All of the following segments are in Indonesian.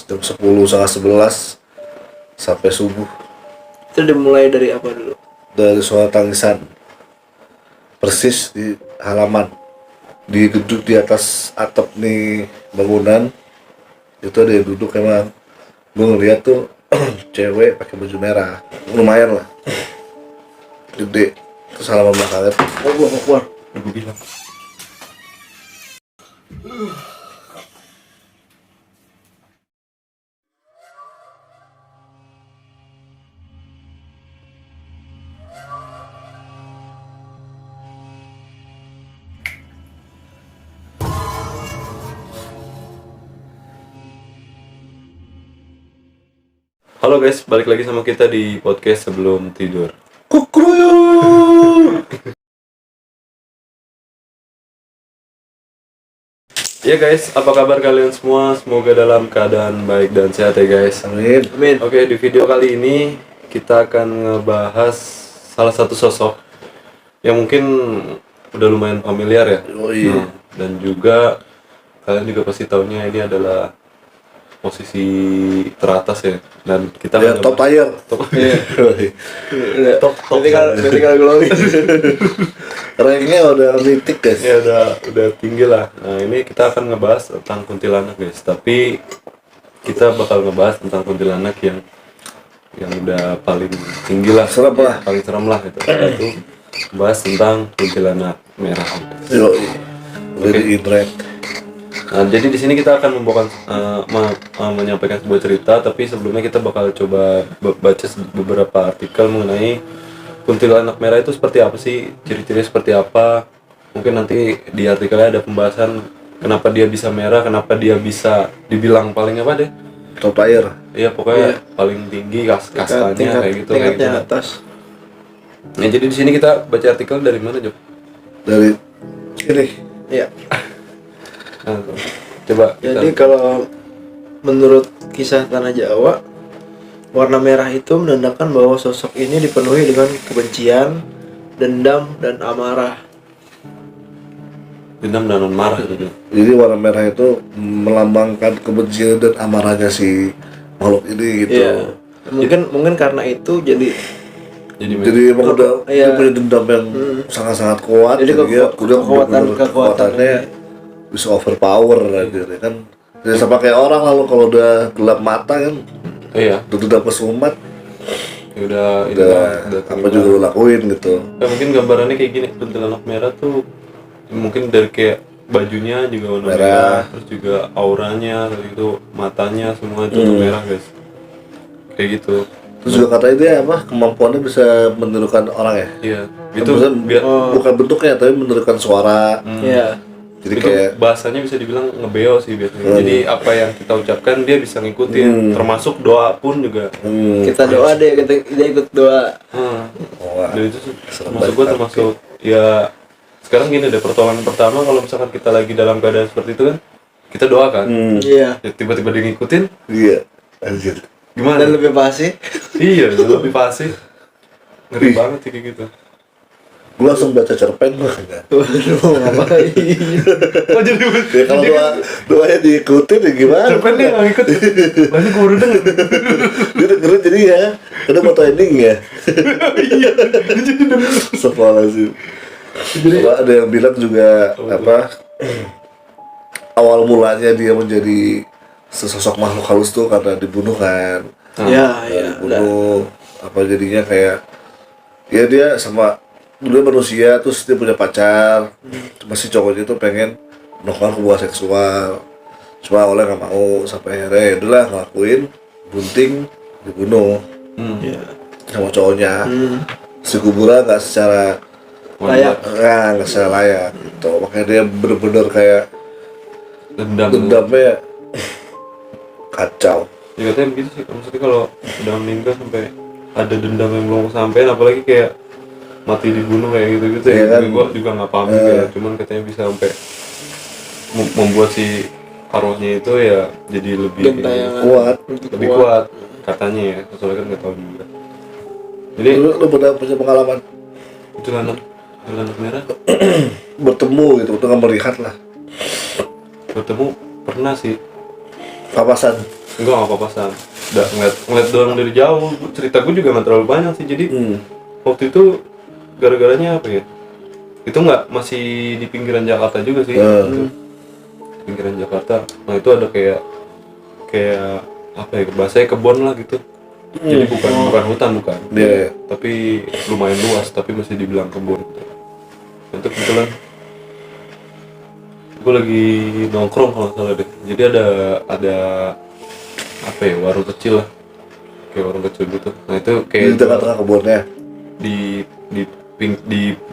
jam 10 setengah 11 sampai subuh. Itu dimulai dari apa dulu? Dari suara tangisan, persis di halaman, di gedung di atas atap nih bangunan itu ada yang duduk. Emang gue ngeliat tuh cewek pakai baju merah, lumayan lah, gede. Terus halaman belakangnya tuh, Oh, gua mau keluar. Gue bilang. Halo guys, balik lagi sama kita di podcast sebelum tidur. kukruyuk. Ya guys, apa kabar kalian semua? Semoga dalam keadaan baik dan sehat ya guys. Amin. Amin. Oke, di video kali ini kita akan ngebahas salah satu sosok yang mungkin udah lumayan familiar ya. Oh iya. Dan juga kalian juga pasti taunya ini adalah posisi teratas ya. Dan kita Ya, akan top ngebahas- tier. Top. Udah. Top. Vertical glory. Ranknya udah mitik guys. Ya udah tinggi lah. Nah ini kita akan ngebahas tentang kuntilanak guys. Tapi kita bakal ngebahas tentang kuntilanak yang udah paling tinggi lah. Serem lah. Paling serem lah itu. Itu bahas tentang kuntilanak merah. Yo, dari Indrek. Nah jadi di sini kita akan membawakan menyampaikan sebuah cerita. Tapi sebelumnya kita bakal coba baca beberapa artikel mengenai kuntilanak merah itu seperti apa sih, ciri-cirinya seperti apa. Mungkin nanti di artikelnya ada pembahasan kenapa dia bisa merah, kenapa dia bisa dibilang paling apa deh. Top tier. Iya pokoknya paling tinggi kastanya kayak gitu. Tingkatnya atas. Nah jadi di sini kita baca artikel dari mana Jok? Dari ini. Iya. Nah, coba kita. Jadi kalau menurut kisah Tanah Jawa, warna merah itu menandakan bahwa sosok ini dipenuhi dengan kebencian, dendam, dan amarah. Dendam dan marah gitu. Jadi warna merah itu melambangkan kebencian dan amarahnya si makhluk ini gitu. Iya. Mungkin karena itu jadi Jadi emang udah Iya. dia punya dendam yang sangat-sangat kuat. Jadi dia udah kekuatannya kekuatannya bisa overpower aja kan. Jadi sama kayak orang lalu kalau udah gelap mata kan, Iya. udah dendam kesumat, Ya udah apa juga lu lakuin gitu. Ya, mungkin gambarannya kayak gini, kuntilanak merah tuh mungkin dari kayak bajunya juga warna Merah. merah, terus juga auranya, terus itu matanya semua itu warna merah guys, kayak gitu. Terus juga katanya dia apa kemampuannya bisa menirukan orang ya. Iya, itu Maksudnya biar bukan bentuknya tapi menirukan suara. ya Jadi itu kayak bahasanya bisa dibilang ngebeo sih biasanya. Jadi apa yang kita ucapkan dia bisa ngikutin, termasuk doa pun juga. kita doa deh, kita ikut doa. wah, Dan itu termasuk gue termasuk ya sekarang gini deh, pertolongan pertama kalau misalkan kita lagi dalam keadaan seperti itu kan kita doakan. Iya. Ya, tiba-tiba dia ngikutin iya, anjir. gimana? Dan lebih pasti. Iya, lebih pasti. Ngeri Wih. banget sih kayak gitu. Gue langsung baca cerpen gue. Waduh, ngapain? Oh jadi Ya kalau doanya diikutin ya gimana? cerpen dia nggak ngikut. Banyak gue udah denger. Dia dengerin jadi ya, karena foto ending ya. Iya, jadi denger. Sekolah sih. Jadi ada yang bilang juga apa? Awal mulanya dia menjadi sesosok makhluk halus tuh karena dibunuh kan. Ya, ya. Dibunuh apa jadinya kayak ya dia sama dulu manusia terus dia punya pacar, masih cowoknya tuh pengen melakukan hubungan seksual, cuma oleh nggak mau sampai akhirnya ya udahlah ngelakuin, bunting, dibunuh Ya. sama cowoknya. Si kuburan nggak secara Layak. nggak secara layak gitu, makanya dia bener-bener kayak Dendam. dendamnya kacau. Ya katanya begitu sih. Maksudnya kalau udah meninggal sampai ada dendam yang belum kesampaian, apalagi kayak mati dibunuh kayak gitu-gitu Iya ya. kan? Gue juga nggak paham juga ya. Cuman katanya bisa sampai membuat si arwahnya itu ya jadi lebih Gentayangan. Kuat. lebih kuat katanya ya. Soalnya kan nggak tahu juga. Jadi Lu pernah punya pengalaman kuntilanak merah bertemu gitu dengan melihat lah bertemu pernah sih. papasan? Enggak, nggak papasan. Udah ngeliat doang dari jauh. Cerita gue juga nggak terlalu banyak sih. Jadi waktu itu gara-garanya apa ya? Itu nggak masih di pinggiran Jakarta juga sih. Itu. Pinggiran Jakarta. Nah itu ada kayak apa ya? Bahasanya kebun lah gitu. Jadi bukan hutan bukan. Iya. Tapi lumayan luas. Tapi masih dibilang kebun. Itu kebetulan gue lagi nongkrong kalau nggak salah deh. Jadi ada apa ya, warung kecil lah, kayak warung kecil gitu. Nah itu Di kayak tengah-tengah kebunnya.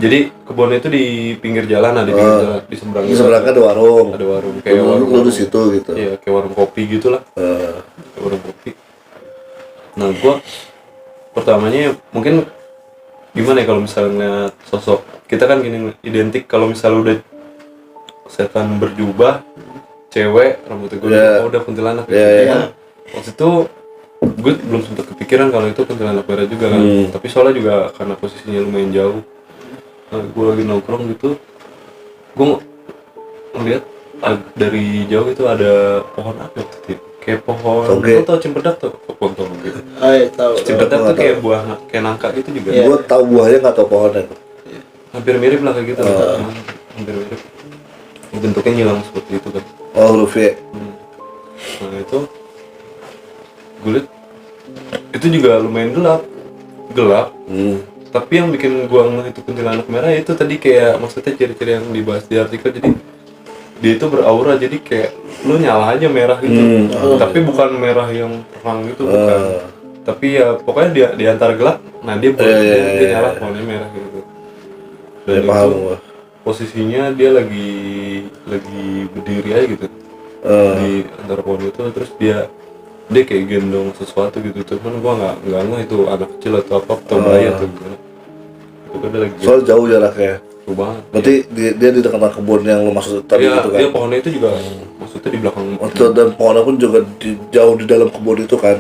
jadi kebunnya itu di pinggir jalan, ada di pinggir jalan, di seberangnya Di seberangnya ada warung. ada warung kayak warung Lu di situ gitu. iya kayak warung kopi gitulah, kayak warung kopi. Nah gua pertamanya mungkin gimana ya, kalau misalnya sosok kita kan gini identik, kalau misalnya udah setan berjubah cewek rambutnya gue udah kuntilanak gitu. Waktu itu gue belum sempat kepikiran kalau itu kuntilanak merah juga kan. Tapi soalnya juga karena posisinya lumayan jauh. Nah, gue lagi nongkrong gitu, gue ngeliat dari jauh itu ada pohon apa waktu itu? Kayak pohon, lo tau cempedak tuh? Pohon toge. Tahu. Cempedak tuh kayak buah, kayak nangka gitu juga. Gue tahu buahnya nggak tahu pohonnya. Hampir mirip lah kayak gitu. Hampir mirip. Bentuknya nyilang seperti itu kan. Oh, huruf Y. Nah itu gue liat itu juga lumayan gelap. Tapi yang bikin gue ngeh itu kuntilanak merah itu tadi kayak maksudnya ciri-ciri yang dibahas di artikel. Jadi dia itu beraura, jadi kayak lu nyala aja merah gitu. Tapi bukan merah yang terang gitu, bukan. Tapi ya pokoknya di antara gelap, nah dia dia nyala warnanya merah gitu. Dan itu posisinya dia lagi berdiri aja gitu di antara pohon itu, terus dia kayak gendong sesuatu gitu. Cuman gua nggak ngeh itu anak kecil atau apa atau bayi atau gimana. Itu kan dia lagi Soal jauh jaraknya. jauh banget. Berarti dia di dekat kebun yang lu maksud tadi Iya, itu kan. dia pohonnya itu juga maksudnya di belakang. Dan pohonnya pun juga jauh di dalam kebun itu kan.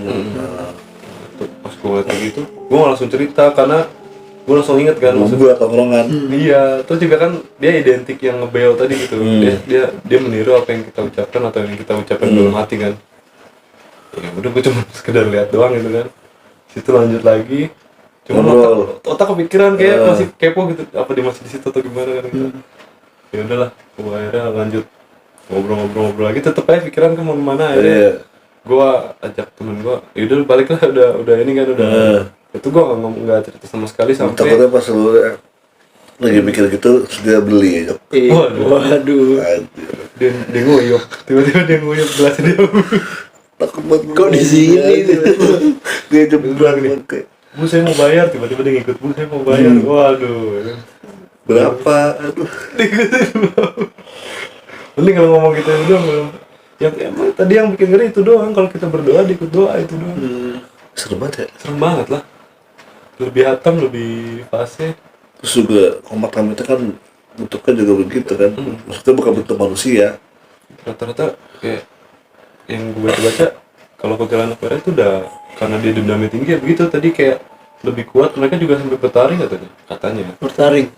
Tuh, pas gua ngeliat kayak gitu, gua langsung cerita karena gue langsung inget kan Buat tongkrongan. Iya, terus juga kan dia identik yang ngebel tadi gitu. Dia meniru apa yang kita ucapkan atau yang kita ucapkan dalam hati kan. Ya udah, gue cuma sekedar lihat doang gitu kan. Situ lanjut lagi. Cuma otak kepikiran kayak masih kepo gitu. Apa dia masih di situ atau gimana kan gitu. Ya udahlah, gue akhirnya lanjut ngobrol-ngobrol lagi. Tetep aja pikiran ke mana akhirnya. Gue ajak temen gue, yaudah balik lah, udah ini kan udah. Itu gue nggak cerita sama sekali sampai takutnya pas lu lagi mikir gitu dia beli aja. Waduh. Dia nguyup, tiba-tiba dia nguyup gelas dia. Takut banget. Kok di sini Dia jebak nih. Bu, saya mau bayar, tiba-tiba dia ngikut. Bu, saya mau bayar. Waduh. Berapa? Aduh. Mending kalau ngomong gitu doang belum. Yang emang tadi yang bikin ngeri itu doang. Kalau kita berdoa diikut doa itu doang. Serem banget ya. Serem banget lah. Lebih hatam, lebih fase. Terus juga komat kami itu kan bentuknya juga begitu kan. Maksudnya bukan bentuk manusia. Rata-rata kayak yang gue baca kalau kuntilanak merah itu udah karena dia dendamnya tinggi ya begitu. Tadi kayak lebih kuat, mereka juga sampai bertaring katanya. Bertaring.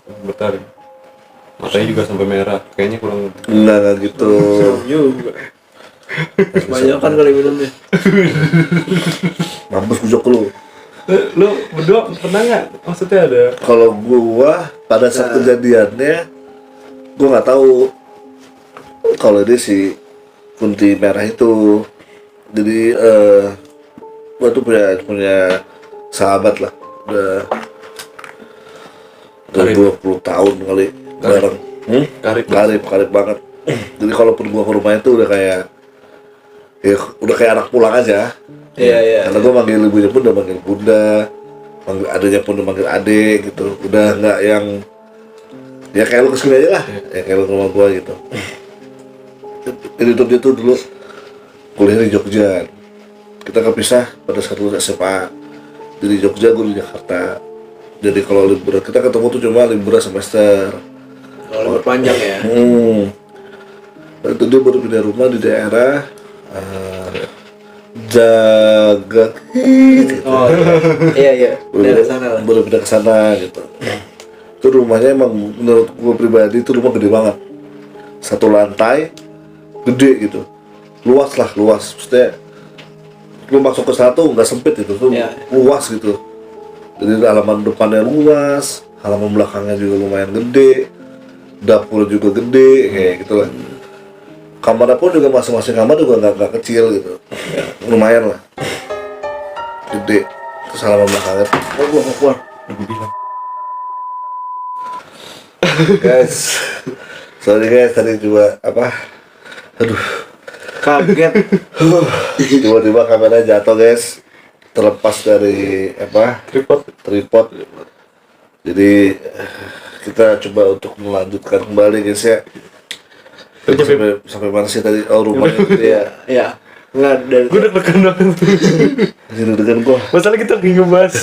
Matanya juga sampai merah. Kayaknya kurang. Enggak gitu. Juga. Banyak kan kali minumnya. Mampus bujok lu. Lu berdua pernah nggak? Maksudnya ada? Kalau gua pada saat kejadiannya, gua nggak tahu kalau ini si kunti merah itu. Jadi gua tuh punya sahabat lah, udah 20 tahun kali bareng. Karib banget. Jadi kalaupun gua ke rumahnya tuh udah kayak anak pulang aja. Iya. Karena gue manggil ibunya pun udah manggil bunda, manggil adanya pun udah manggil adek gitu. Udah nggak yang ya kayak lu kesini aja lah, ya kayak lu ke rumah gue gitu. Jadi dia tuh dulu kuliah di Jogja. Kita kepisah pada saat lulus SMA. Jadi Jogja, gue di Jakarta. Jadi kalau liburan kita ketemu tuh cuma liburan semester. Kalau libur panjang ya. Itu dia baru pindah rumah di daerah Jaga gitu. Oh iya. Dari sana lah. Baru pindah ke sana gitu. Itu rumahnya emang menurut gue pribadi itu rumah gede banget. Satu lantai gede gitu. Luas. Maksudnya lu masuk ke sana tuh nggak sempit gitu tuh, Iya. luas gitu. Jadi halaman depannya luas, halaman belakangnya juga lumayan gede, dapur juga gede, kayak gitu lah. Kamarnya pun juga masing-masing kamar juga nggak kecil gitu, lumayan lah, gede. Terus halaman belakangnya tuh, keluar. Gue bilang. guys, sorry guys tadi coba apa, aduh, Kaget. tiba-tiba kameranya jatuh guys, terlepas dari apa tripod. Jadi kita coba untuk melanjutkan kembali guys ya. Sampai mana sih tadi? Oh, rumahnya itu ya. Ya. Enggak dari Gue deg-degan banget. Jadi dengan gua. Masalah kita lagi ngebahas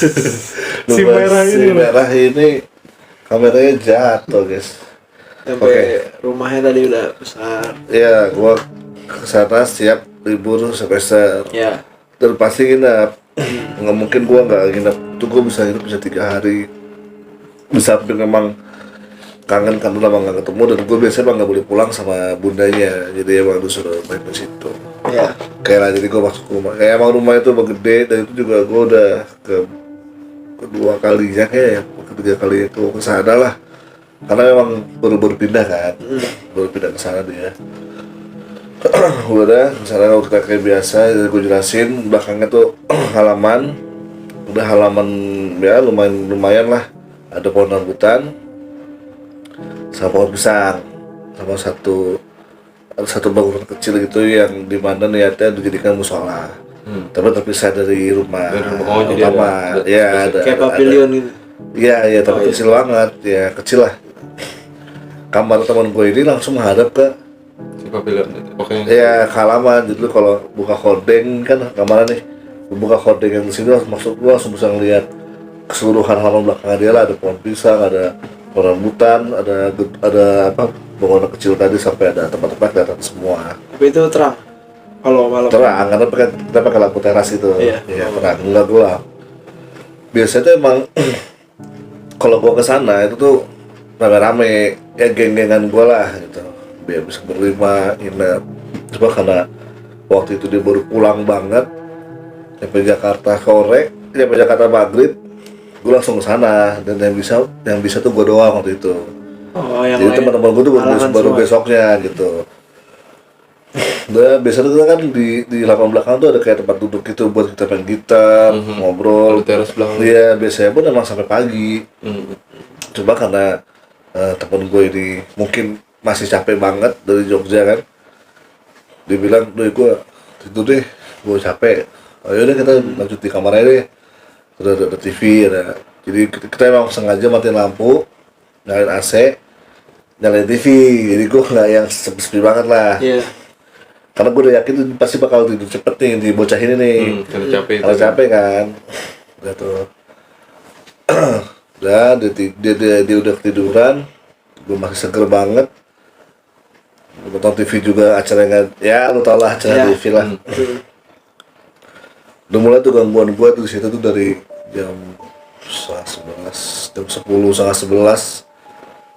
si merah Si ini. merah ini kameranya jatuh guys. sampai Oke. rumahnya tadi udah besar. Ya, gua ke sana siap libur semester. Ya. Dan pasti nginep. Nggak mungkin gua nggak nginep. Tuh gua bisa nginep bisa 3 hari. Bisa memang kangen kan lama nggak ketemu, dan gue biasanya emang nggak boleh pulang sama bundanya, jadi emang disuruh main di situ. Ya. Kayak lah, jadi gue masuk rumah, kayak emang rumah itu emang gede, dan itu juga gue udah kedua kalinya kayak ketiga kali itu ke sana lah, karena memang baru pindah kan, baru pindah ke sana dia. Udah ke sana kita kayak biasa, jadi gue jelasin belakangnya tuh halaman, udah halaman ya lumayan lah, ada pohon rambutan sama pohon pisang, sama satu bangunan kecil gitu yang dimana niatnya dijadikan musola, tapi terpisah dari rumah, Dari rumah. Oh, jadi utama. ada Ya ada Kayak pavilion gitu. iya tapi kecil banget ya, kecil lah. Kamar teman gue ini langsung menghadap ke Si pavilion. Oke. ya ke halaman. Jadi kalau buka hordeng kan kamarnya nih, buka hordeng yang di sini langsung masuk, gua langsung bisa ngeliat keseluruhan halaman belakangnya dia lah, ada pohon pisang, ada pohon rambutan, ada apa bangunan kecil tadi, sampai ada tempat-tempat kelihatan semua. Tapi itu terang. Kalau malam. Terang karena kita pakai lampu teras itu. Iya. Ya, terang enggak gelap. Biasanya tuh emang kalau gua kesana itu tuh rame-rame ya, geng-gengan gua lah gitu. Biar bisa berlima nginep. Cuma karena waktu itu dia baru pulang banget, sampai Jakarta sore, sampai Jakarta maghrib, gue langsung ke sana, dan yang bisa tuh gue doang waktu itu. Oh, yang Jadi lain teman-teman gue tuh halangan baru semua. besoknya gitu. Udah biasanya kita kan di lapangan belakang tuh ada kayak tempat duduk gitu buat kita main gitar, ngobrol. Ada teras belakang. Iya, biasanya pun emang sampai pagi. Hmm. Coba karena temen gue ini mungkin masih capek banget dari Jogja kan, dia bilang, "Duh, gue tidur deh, gue capek. Oh yaudah kita lanjut di kamar aja deh. Ada TV, ada." Jadi kita emang sengaja matiin lampu, nyalain AC, nyalain TV. Jadi gue nggak yang sepi banget lah. Iya. Karena gue udah yakin tuh pasti bakal tidur cepet nih di bocah ini nih. Karena capek itu. Kalau capek kan, udah tuh. Udah, dia udah ketiduran, gue masih seger banget. Nonton TV juga, acaranya ya lu tau lah acara Iya. TV lah. Udah mulai tuh gangguan gue tuh di situ tuh dari jam 11, jam 10, setengah 11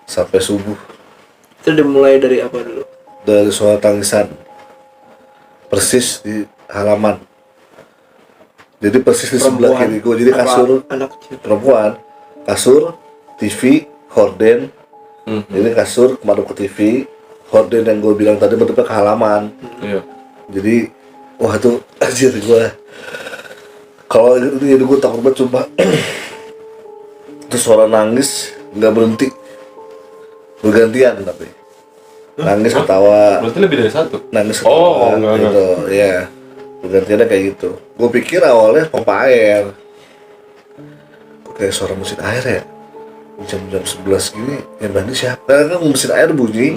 sampai subuh. Itu dimulai dari apa dulu? Dari suara tangisan, persis di halaman. Jadi persis di sebelah kiri gue. Jadi Apa kasur anak kecil. perempuan, kasur, TV, horden. Ini kasur madep ke TV, horden yang gue bilang tadi bentuknya ke halaman. Iya. Jadi wah tuh anjir gue, kalau itu jadi gue takut banget coba. Terus suara nangis nggak berhenti, bergantian tapi nangis ketawa, Berarti lebih dari satu. nangis Oh, ketawa enggak. gitu ya, bergantiannya kayak gitu. Gue pikir awalnya pompa air, kok kayak suara mesin air ya, jam 11 gini yang mandi siapa? Karena kan mesin air bunyi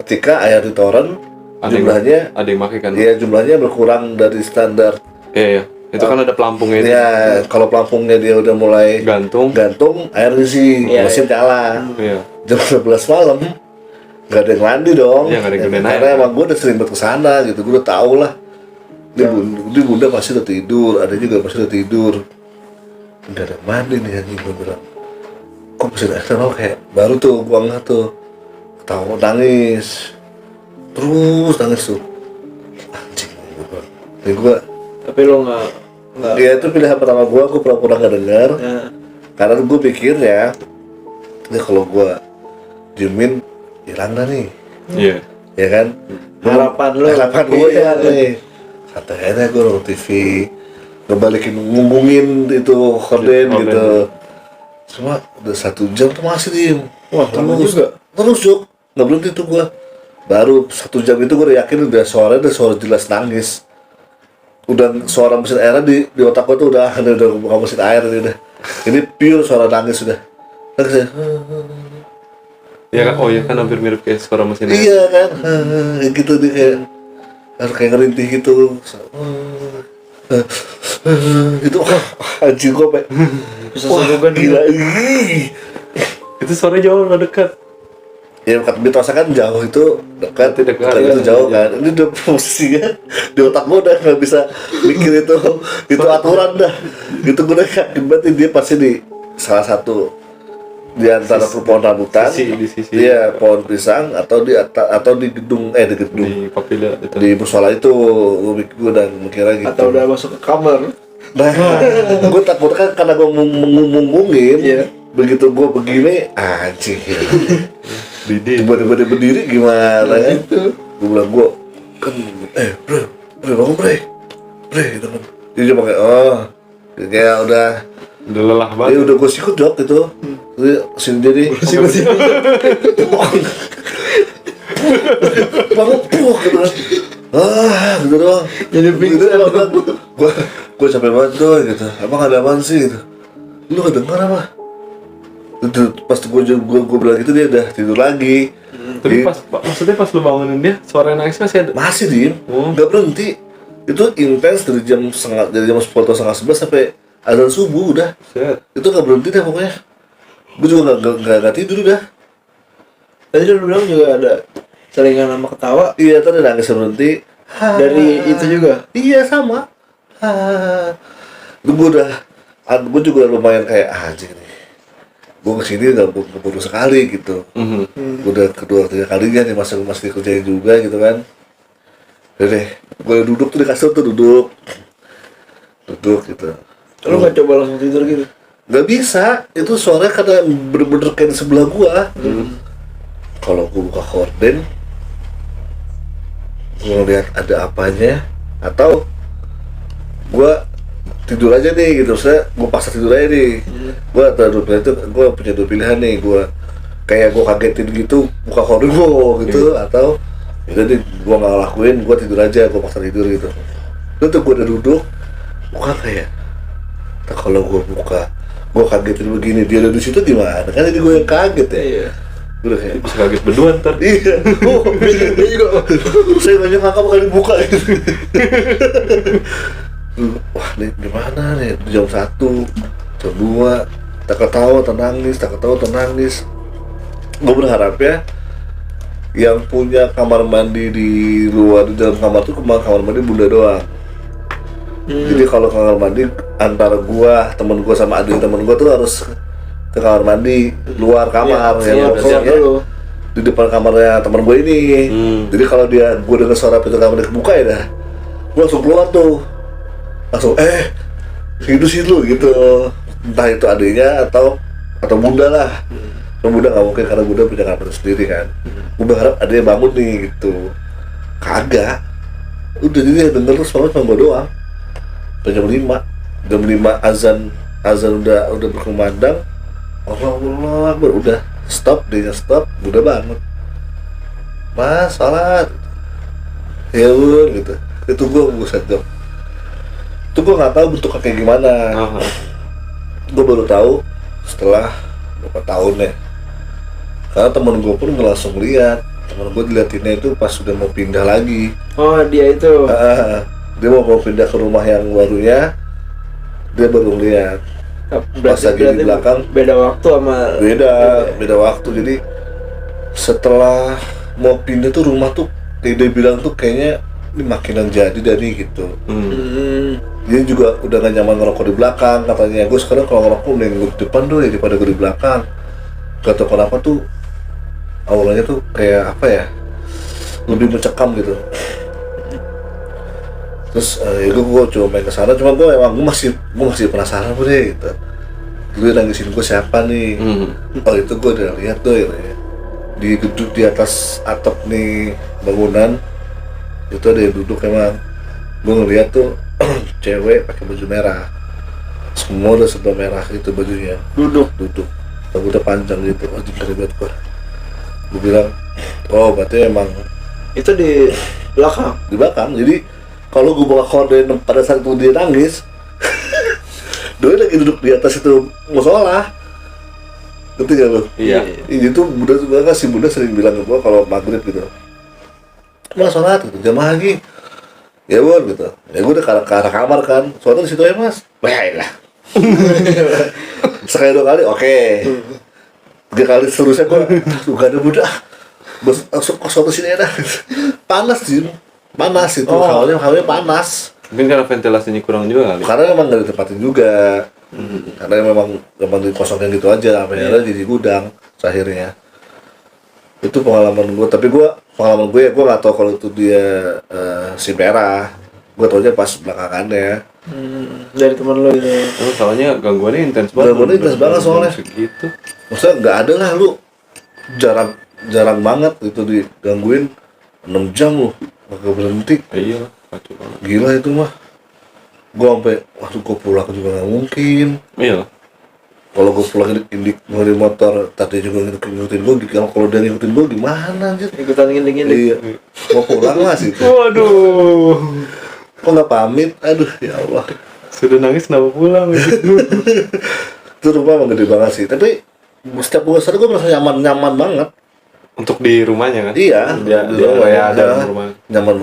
ketika air di toren jumlahnya, Ada yang pakai kan? ya jumlahnya berkurang dari standar. Iya. Itu kan ada pelampungnya itu. Ya kalau pelampungnya dia udah mulai Gantung. air isi, Iya, mesin nyala. Iya. Jam 11 malam nggak ada yang mandi dong. Iya, nggak ada yang gunain karena air. emang gue udah sering banget kesana gitu, gue udah tahu lah. Ini bunda pasti udah tidur, ada juga pasti udah tidur. Nggak ada yang mandi nih anjing, gue bilang. Kok mesin air terlalu kayak baru tuh gue nggak tuh, ketawa terus nangis tuh. Anjing, gue bilang. Dan gue Tapi Tapi lo nggak Ya itu pilihan pertama gue pura-pura nggak dengar. ya. Karena gue pikirnya, ini kalau gue diemin hilang dah nih, Iya. ya kan? Harapan lo. Harapan gue Iya. ya nih. Katanya gue nonton TV, ngebalikin ngomongin itu horden Horden. gitu. Cuma udah 1 jam tuh masih diem. Wah, lama juga. Terus Jok, nggak berhenti tuh gue. Baru 1 jam itu gue udah yakin udah suara jelas nangis. Udah suara mesin airnya di otak gue tuh udah bukan mesin air ini udah. Ini pure suara nangis sudah. Nangis ya. Iya kan? Oh iya kan hampir mirip kayak suara mesin air. Iya kan, kayak gitu dia kayak harus kayak ngerintih gitu. Gitu, anjing gue pe. Bisa semoga Gila, ih. Itu suaranya jauh nggak dekat. Ya kata mitosnya kan jauh itu dekat, Itu dekat, kata itu iya. jauh kan. Ini udah posisinya di otak gue udah nggak bisa mikir itu aturan dah. Gitu gue udah yakin banget dia pasti di salah satu di antara pohon rambutan, di sisi. dia pohon pisang atau di gedung Di papila itu. di musola itu gue udah mikirnya gitu. atau udah masuk ke kamar. Nah, gue takut kan karena gue ngomongin, Iya. begitu gue begini, anjing, Didi. tiba-tiba dia berdiri gimana kan? Gue bilang gue kan, bro, bangun bre, gitu kan. Dia cuma kayak, kayak udah lelah dia banget. udah gue sikut Jok gitu. Dia sini jadi bangun puh gitu kan. Gitu doang. Jadi Gitu pingsan. doang. Gue capek banget tuh gitu. Emang ada apaan sih gitu? Lu gak dengar apa? Itu pas gue bilang gitu dia udah tidur lagi. Tapi maksudnya pas lu bangunin dia, suara nangis masih ada. Masih diem, Oh. nggak berhenti. Itu intens dari jam 10 atau setengah 11 sampai azan subuh udah. Set. Itu nggak berhenti deh pokoknya. Gue juga nggak tidur udah. Tadi lu bilang juga ada selingan sama ketawa Iya tadi nangis berhenti. dari itu juga. Iya sama. Itu gue juga lumayan kayak anjing nih. Gue kesini udah keburu sekali gitu. Udah kedua ketiga kalinya nih masih dikerjain juga gitu kan. Udah deh, gue duduk tuh di kasur tuh duduk gitu. Lu nggak coba langsung tidur gitu? Gak bisa, itu suaranya karena bener-bener kayak di sebelah gua. Kalau gua buka horden, gua ngeliat ada apanya, atau gua tidur aja nih gitu. Saya gua paksa tidur aja nih. Gua ada dua pilihan itu, gua punya dua pilihan nih. Gua kayak gua kagetin gitu, buka horden gua gitu, atau jadi gua nggak lakuin, gua tidur aja, gua paksa tidur gitu. Itu tuh gua udah duduk, buka kayak, nah, kalau gua buka gue kagetin begini, dia ada di situ gimana? Kan jadi gue yang kaget ya. Iya. Gue udah kayak, Bisa kaget berdua ntar. iya, saya nggak nyangka bakal dibuka gitu. Wah, nih gimana nih? Jam 1, jam 2, tak ketawa, tenangis. Gue berharap ya, yang punya kamar mandi di luar, di dalam kamar tuh kamar mandi bunda doang. Jadi kalau kamar mandi antara gua, temen gua sama adik temen gua tuh harus ke kamar mandi luar kamar Iya, yang keluar posisinya dulu. di depan kamarnya temen gua ini. Jadi kalau gua dengar suara pintu kamar kebuka ya dah, gua langsung keluar tuh, langsung situ gitu. Entah itu adiknya atau bunda lah. Bunda nggak mungkin karena bunda punya kamar sendiri kan. Gua berharap adiknya bangun nih gitu. Kagak. Udah jadi yang denger terus banget sama gua doang. Jam 5 azan udah berkumandang. Allah Akbar, udah stop, dia stop, udah bangun. Mas, salat. Ya bun, gitu. Itu gue buset dong. Itu gue nggak tahu bentuknya kayak gimana. Gue baru tahu setelah berapa tahun ya. Karena temen gue pun nggak langsung lihat. Temen gue diliatinnya itu pas sudah mau pindah lagi. Oh, dia itu. Dia mau pindah ke rumah yang barunya, dia baru lihat. Pas lagi di belakang, beda waktu sama beda waktu. Jadi setelah mau pindah tuh rumah tuh kayak dia bilang tuh kayaknya ini makinan jadi dari gitu. Dia juga udah gak nyaman ngerokok di belakang katanya. Gue sekarang kalau ngerokok mending gue di depan dulu ya daripada gue di belakang. Gak tau kenapa tuh auranya tuh kayak apa ya, lebih mencekam gitu. Terus ya gue coba main ke sana, cuma gue masih penasaran deh gitu. Dulu yang nangisin gue siapa nih? Oh itu gue udah lihat tuh ya, di gedung di atas atap nih bangunan itu ada yang duduk emang. Gue ngeliat tuh cewek pakai baju merah, semua udah serba merah itu bajunya, duduk rambutnya panjang gitu. Oh ngeri banget gue bilang oh berarti emang Itu di belakang. di belakang. Jadi kalau gue bawa korden pada saat itu dia nangis doi lagi duduk di atas itu musola, ngerti gak lo? Iya. Itu Bunda si Bunda sering bilang ke gue kalau maghrib gitu, mas sholat gitu, jamaah lagi ya bon gitu. Ya gue udah ke arah kamar kan, sholatnya di situ ya mas. Baiklah. Sekali 2 kali oke. 3 kali seterusnya gue gak ada Bunda. Masuk ke suatu sini ya dah. Panas itu, hawanya panas. Mungkin karena ventilasinya kurang juga kali. Karena memang nggak ditempatin juga. Karena memang dikosongin gitu aja, akhirnya jadi gudang akhirnya. Itu pengalaman gue, tapi gue nggak tahu kalau itu dia si merah. Gue taunya pas belakangannya. Dari teman lo ini. Oh, soalnya gangguannya intens banget. Gangguannya intens banget soalnya. Gitu. Maksudnya nggak ada lah, lu jarang banget itu digangguin 6 jam lu nggak berhenti. Iya, kacau banget. Gila itu mah. Gue sampai waktu gue pulang juga nggak mungkin. Iya. Kalau gue pulang di motor tadi juga ngikutin gue, kalau dia ngikutin gue gimana anjir? Ikutan gini. Iya, mau pulang lah sih. Waduh. Kok nggak pamit? Aduh ya Allah. Sudah nangis kenapa pulang? Itu rumah emang gede banget sih. Tapi setiap gue sana gue merasa nyaman banget. Untuk di rumahnya kan? Iya. Dia ya, ada di rumah. nyaman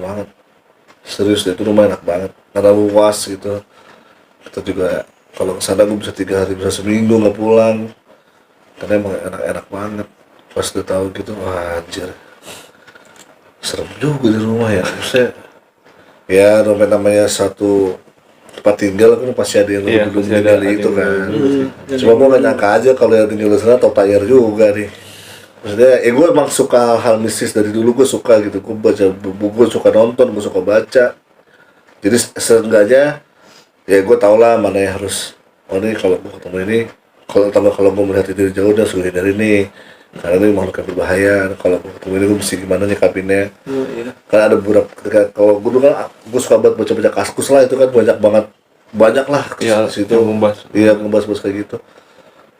banget. Serius deh, itu rumah enak banget. Karena luas gitu. Kita juga kalau kesana gue bisa 3 hari, bisa seminggu nggak pulang. Karena emang enak banget. Pas udah tahu gitu, wah anjir. Serem juga di rumah ya. Maksudnya, ya namanya satu tempat tinggal kan pasti ada yang Iya, belum pasti ada tinggal di itu yang kan. Hmm. Cuma gue gak nyangka aja kalau yang tinggal di sana top tier juga nih. Maksudnya, gue emang suka hal mistis dari dulu, gue suka gitu. Gue baca buku, gue suka nonton, gue suka baca. Jadi seenggaknya, ya gue tau lah mana yang harus. Oh ini kalau gue ketemu ini, kalau gue melihat itu dari jauh udah sulit dari ini. Karena ini makhluk yang berbahaya. Kalau gue ketemu ini gue mesti gimana nyikapinnya. Iya. Karena ada beberapa ketika kalau gue dulu kan gue suka banget baca Kaskus lah, itu kan banyak lah Iya, situ yang membahas. iya ngebahas kayak gitu.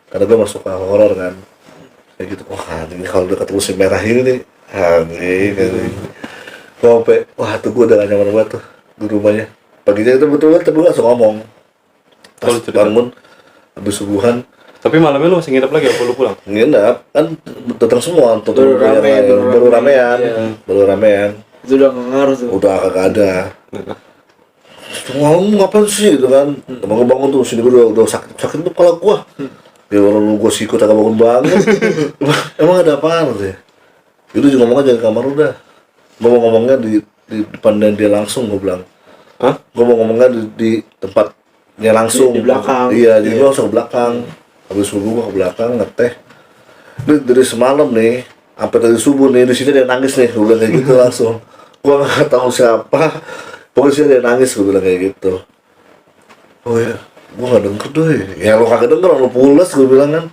Karena gue masuk ke horor kan kayak gitu. Wah ini kalau udah ketemu si merah ini nih gue sampai wah tuh gue udah gak nyaman banget tuh di rumahnya. Paginya itu betul tapi gue langsung ngomong pas Kalau cerita. bangun habis subuhan Tapi malamnya lu masih nginep lagi apa lu pulang? nginep kan datang semua Baru ramean. baru ramean Itu udah nggak ngaruh tuh. udah kagak ada. Ngomong ngapain sih gitu kan? Bangun tuh sini gue udah sakit tuh kepala gua. Ya orang gua sikut agak bangun. Emang ada apaan tuh ya? Itu juga ngomongnya jangan kamar udah. Gua mau ngomongnya di depan dan dia langsung gua bilang. Hah? Gua mau ngomongnya di tempatnya langsung. Di belakang. Iya, jadi gua langsung ke belakang. Habis subuh gua ke belakang ngeteh. Dari semalam nih, sampai tadi subuh nih di sini dia nangis nih, gua bilang kayak gitu langsung. Gua nggak tahu siapa. Pokoknya dia nangis, gue bilang kayak gitu. Oh ya, gue gak denger doi. Ya lo kagak denger, lo pules, gue bilang kan.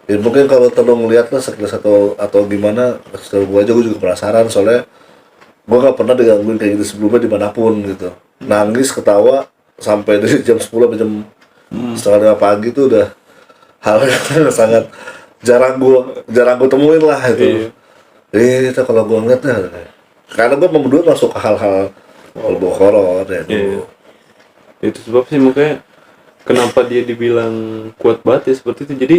Ya mungkin kalau lo ngeliat lah sekilas atau gimana, setelah gue aja gue juga penasaran. Soalnya gue gak pernah digangguin kayak gitu sebelumnya dimanapun gitu. Nangis, ketawa, sampai dari jam 10 sampai jam setengah 5 pagi tuh udah hal yang sangat jarang gue temuin lah itu. Itu kalau gue ngeliat karena gue memang dulu masuk ke hal-hal horor ya dulu. Itu sebab sih makanya kenapa dia dibilang kuat banget ya seperti itu. Jadi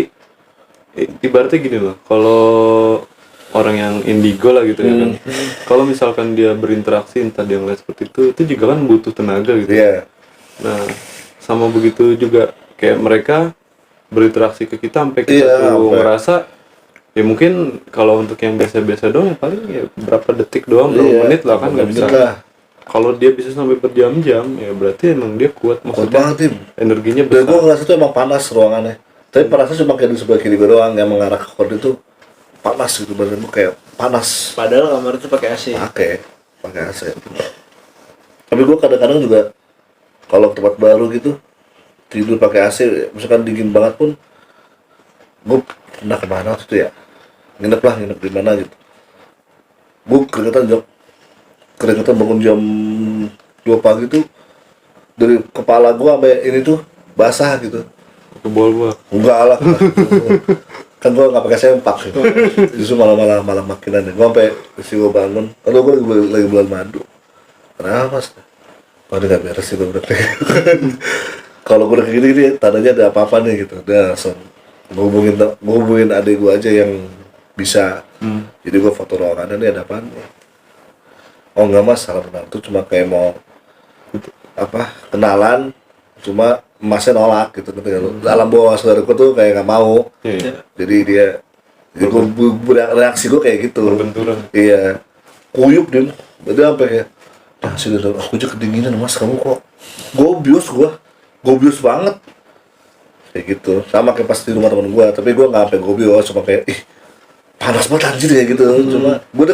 ibaratnya gini loh, kalau orang yang indigo lah gitu ya kan, kalau misalkan dia berinteraksi entah dia ngeliat seperti itu juga kan butuh tenaga gitu. Iya. Nah sama begitu juga kayak mereka berinteraksi ke kita sampai kita tuh ngerasa ya mungkin kalau untuk yang biasa-biasa doang ya paling ya berapa detik doang, berapa menit lah kan nggak bisa. Kalau dia bisa sampai berjam-jam ya berarti emang dia kuat, maksudnya banget, energinya dan gue besar. ngerasa itu emang panas ruangannya, tapi panasnya cuma kayak di sebelah kiri gue doang yang mengarah ke kode itu panas gitu, badan gue kayak panas. Padahal kamar itu pakai AC. Pakai AC. Tapi gue kadang-kadang juga kalau ke tempat baru gitu tidur pakai AC, misalkan dingin banget pun, gue pernah kemana waktu itu ya, nginep di mana gitu, gue keringetan bangun jam 2 pagi tuh, dari kepala gue sampai ini tuh basah gitu. Ke bol gua. Enggak lah, kan gue nggak pakai sempak gitu. Justru malah makin aneh. Gue sampai isi gue bangun, kalau gue lagi bulan madu, kenapa mas? Waduh nggak beres sih gue berarti. Kalau gue udah kayak gini tandanya ada apa-apa nih gitu, udah langsung ngehubungin adik gue aja yang bisa. Jadi gue foto ruangannya, nih ada apa nih? Oh enggak mas, salah benar, itu cuma kayak mau apa kenalan, cuma masnya nolak gitu. Dalam bawah saudaraku tuh kayak nggak mau. Iya. Jadi reaksi gue kayak gitu. Berbenturan. Iya, kuyup dia sampai kayak, nah sih aku aja kedinginan mas, kamu kok gobios banget kayak gitu. Sama kayak pas di rumah temen gue, tapi gue nggak sampai gobios, cuma kayak ih panas banget anjir kayak gitu. Cuma gue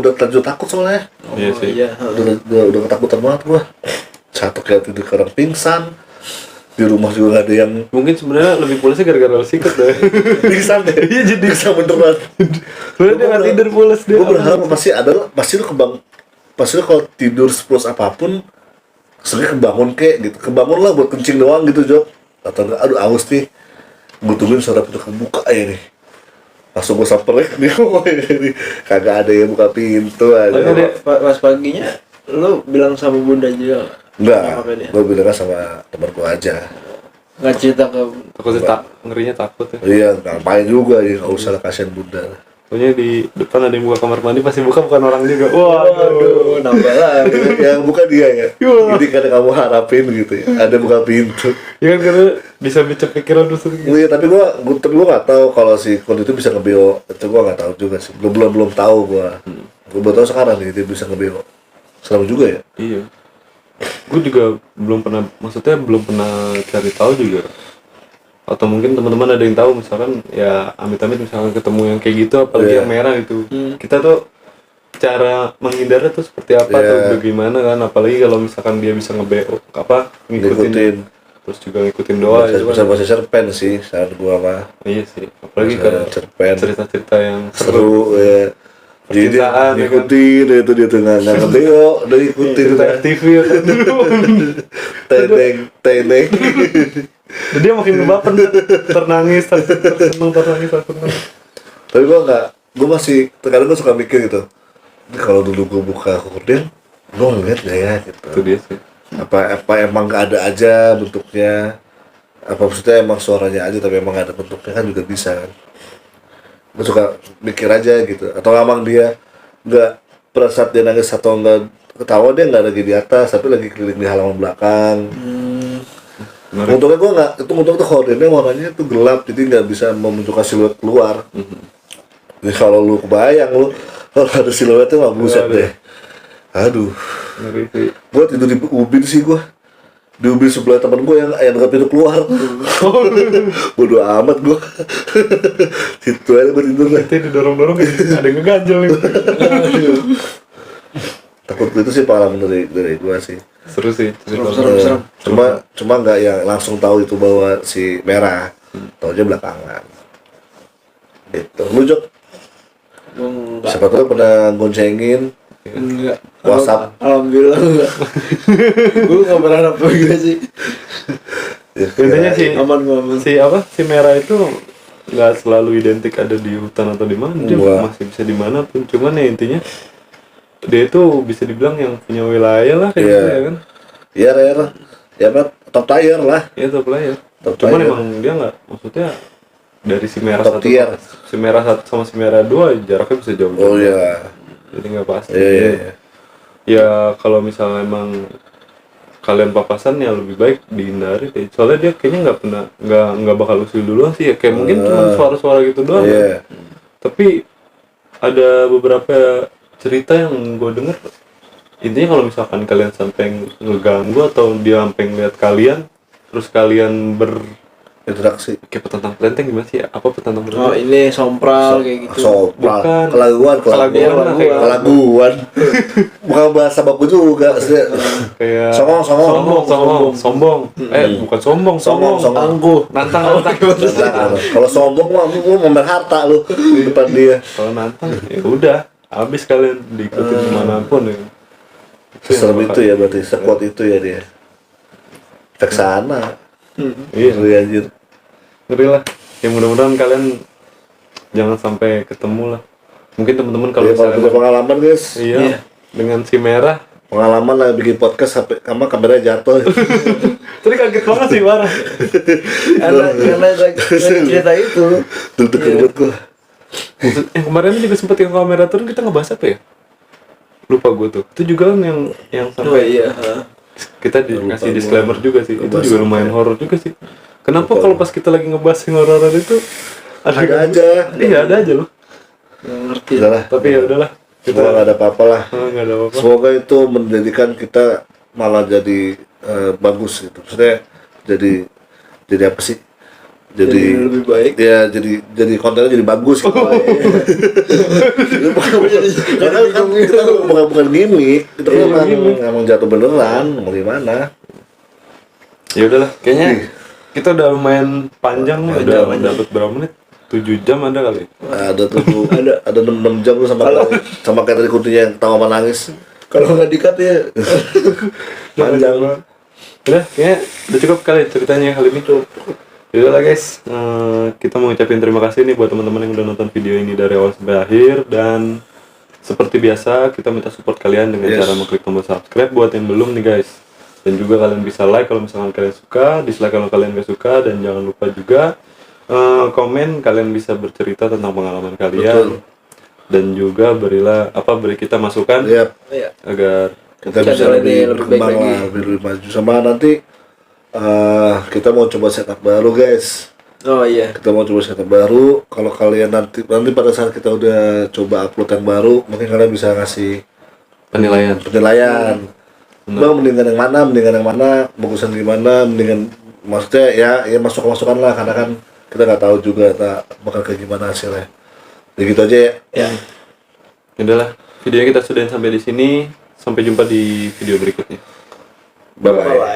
udah terlanjur takut soalnya, Iya sih. Iya. udah ketakutan banget gue. Satu kayak tidur orang pingsan, di rumah juga nggak ada yang Mungkin sebenarnya lebih pulesnya gara-gara lo sikat deh. pingsan deh. Iya jadi pingsan beneran. Sebenarnya dia nggak tidur pules dia. Gue berharap pasti lu kalau tidur sepulas apapun sering kebangun gitu, kebangun lah buat kencing doang gitu Jok, atau enggak aduh aus nih, gue tungguin suara pintu kebuka ya nih, langsung gue samperin dia nih, kagak ada yang buka pintu aja. Tapi pas paginya lu bilang sama bunda juga Enggak, nyokapnya dia? gue bilangnya sama temen gue aja. Nggak cerita ke Takutnya ngerinya takut ya. Iya, ngapain juga ya, nggak usah lah, kasihan bunda. Pokoknya di depan ada yang buka kamar mandi, pasti buka bukan orang juga. waduh nambah lagi. Yang bukan dia ya, jadi kadang kamu harapin gitu ya, ada buka pintu. Ya kan karena bisa baca pikiran lu sendiri. Iya, tapi gua nggak tahu kalau si Kun itu bisa nge-BO. Itu gua nggak tahu juga sih. Belum tahu gua. Gua baru tahu sekarang nih dia bisa nge-BO. Serem juga ya. Iya. Gue juga belum pernah cari tahu juga. Atau mungkin teman-teman ada yang tahu, misalkan ya amit-amit misalkan ketemu yang kayak gitu, apalagi Iya. yang merah itu. Kita tuh cara menghindarnya tuh seperti apa Iya. atau bagaimana kan, apalagi kalau misalkan dia bisa nge-BO ngikutin Ngikutin. terus juga ngikutin doa itu Bisa kan. bahasa cerpen sih saat gua mah. Iya sih, apalagi Bahasa kan cerpen. cerita-cerita yang seru. Seru ya. Jadi dia Percintaan, ya kan? ngikutin itu dia tuh nggak nge-BO, udah ikutin Cerita udah. FTV ya kan. teneng. Dan dia makin ngebaper, ternangis, tersenang, Tapi gua masih terkadang gua suka mikir gitu. Ini kalau dulu gua buka korden, gua ngeliat gak ya gitu. itu dia sih. Apa emang nggak ada aja bentuknya, apa maksudnya emang suaranya aja tapi emang nggak ada bentuknya kan juga bisa kan. Gue suka mikir aja gitu, atau emang dia nggak pada saat dia nangis atau nggak ketawa dia nggak lagi di atas tapi lagi keliling di halaman belakang. Menarik. Untungnya gue nggak, itu untung tuh kordennya warnanya tuh gelap jadi nggak bisa memunculkan siluet keluar. Jadi kalau lu kebayang lu kalau ada siluetnya mah buset Aduh. deh. Aduh. Ngeri sih. Gue tidur di ubin sih gue, di ubin sebelah temen gue yang dekat pintu keluar. Bodoh amat gue. Situ aja gue tidur lah. Nanti didorong-dorong ada yang ngeganjel nih. Takut itu sih pengalaman dari gue sih. Seru sih. cerita. Serem. Cuma nggak yang langsung tahu itu bahwa si merah, tahu aja belakangan. Itu lu Jok, Enggak. siapa tahu pernah goncengin Enggak. WhatsApp. Alhamdulillah enggak. Gue nggak berharap juga sih. Ya, Intinya sih Aman gua aman. si merah itu nggak selalu identik ada di hutan atau di mana, dia Enggak. masih bisa dimanapun. Cuman ya intinya dia itu bisa dibilang yang punya wilayah lah kayak Iya. gitu ya kan. Iya rare, ya apa top tier lah. Iya top player. Top Cuman player. emang dia nggak, maksudnya dari si merah Top satu tier. si merah satu sama si merah dua jaraknya bisa jauh. Oh iya, Jadi nggak pasti. iya. Ya kalau misalnya emang kalian papasan ya lebih baik dihindari deh. Soalnya dia kayaknya nggak bakal usil duluan sih ya, kayak mungkin cuma suara-suara gitu doang. Iya. Tapi ada beberapa cerita yang gue denger, intinya kalau misalkan kalian sampai ngeganggu atau dia sampai ngeliat kalian terus kalian interaksi. Kayak petantang pelenteng gimana sih? Apa petantang Oh pelenteng? ini sompral kayak gitu. Sopral, Bukan. kelaguan, Kelaguan lah, kayak kelaguan. Bukan bahasa baku juga, maksudnya. kayak Songong. sombong. Bukan sombong. Songong. Tangguh. Nantang. Nah, kalau sombong mah lu mau harta lu di depan dia. Kalau nantang ya udah, habis kalian diikutin kemanapun ya. Serem itu ya berarti, sekuat itu ya dia. Efek sana. Iya, Ngeri anjir. ngeri lah. Ya mudah-mudahan kalian jangan sampai ketemu lah. Mungkin teman-teman kalau Kalau punya misalnya pengalaman guys, iya, dengan si merah. pengalaman lah bikin podcast sampai sama kameranya jatuh. Tadi kaget banget sih parah. Karena cerita itu. Duduk ribet gua. Kemarin juga sempet yang kamera turun kita ngebahas apa ya? Lupa gue tuh. Itu juga kan yang Oh sampai iya. kita Lupa dikasih gua. disclaimer juga sih. Itu Ngebahas juga apa lumayan ya? horor juga sih. Kenapa Lupa kalau gua. pas kita lagi ngebahas yang horor itu Ada aja. Iya, ada aja loh. Nggak ngerti. Udahlah. Tapi ya udahlah. Kita nggak ada apa-apa lah. Nggak ada apa-apa. Semoga itu menjadikan kita malah jadi bagus gitu. Maksudnya jadi apa sih? Jadi lebih baik. Ya jadi kontennya jadi bagus gitu. Karena kan kita bukan gimmick, itu kan emang jatuh beneran, mau gimana? Ya udahlah, kayaknya kita udah lumayan panjang nih. Panjang. Udah dapat berapa menit? 7 jam ada kali. Ada tuh ada 6 jam tuh sama kayak tadi kuntinya yang tawa menangis. Kalau nggak dikat ya. Panjang. Udah, kayaknya udah cukup kali ceritanya kali ini. Yaudah lah guys, kita mau ngucapin terima kasih nih buat teman-teman yang udah nonton video ini dari awal sampai akhir. Dan seperti biasa kita minta support kalian dengan Yes. cara mengklik tombol subscribe buat yang belum nih guys. Dan juga kalian bisa like kalau misalkan kalian suka, dislike kalau kalian gak suka. Dan jangan lupa juga komen, kalian bisa bercerita tentang pengalaman kalian. Betul. Dan juga beri kita masukan Iya, Iya. agar kita bisa Channel ini lebih lebih baik berkembang lagi. lah, lebih maju. Sama nanti kita mau coba setup baru guys. Oh iya. Kita mau coba setup baru. Kalau kalian nanti pada saat kita udah coba upload yang baru, mungkin kalian bisa ngasih penilaian. Bang mendingan yang mana, bagusan gimana, mendingan maksudnya ya masukan lah, karena kan kita nggak tahu juga bakal kayak gimana hasilnya. Ya gitu aja ya. Ya. Udahlah, videonya kita sudahin sampai di sini. Sampai jumpa di video berikutnya. Bye bye.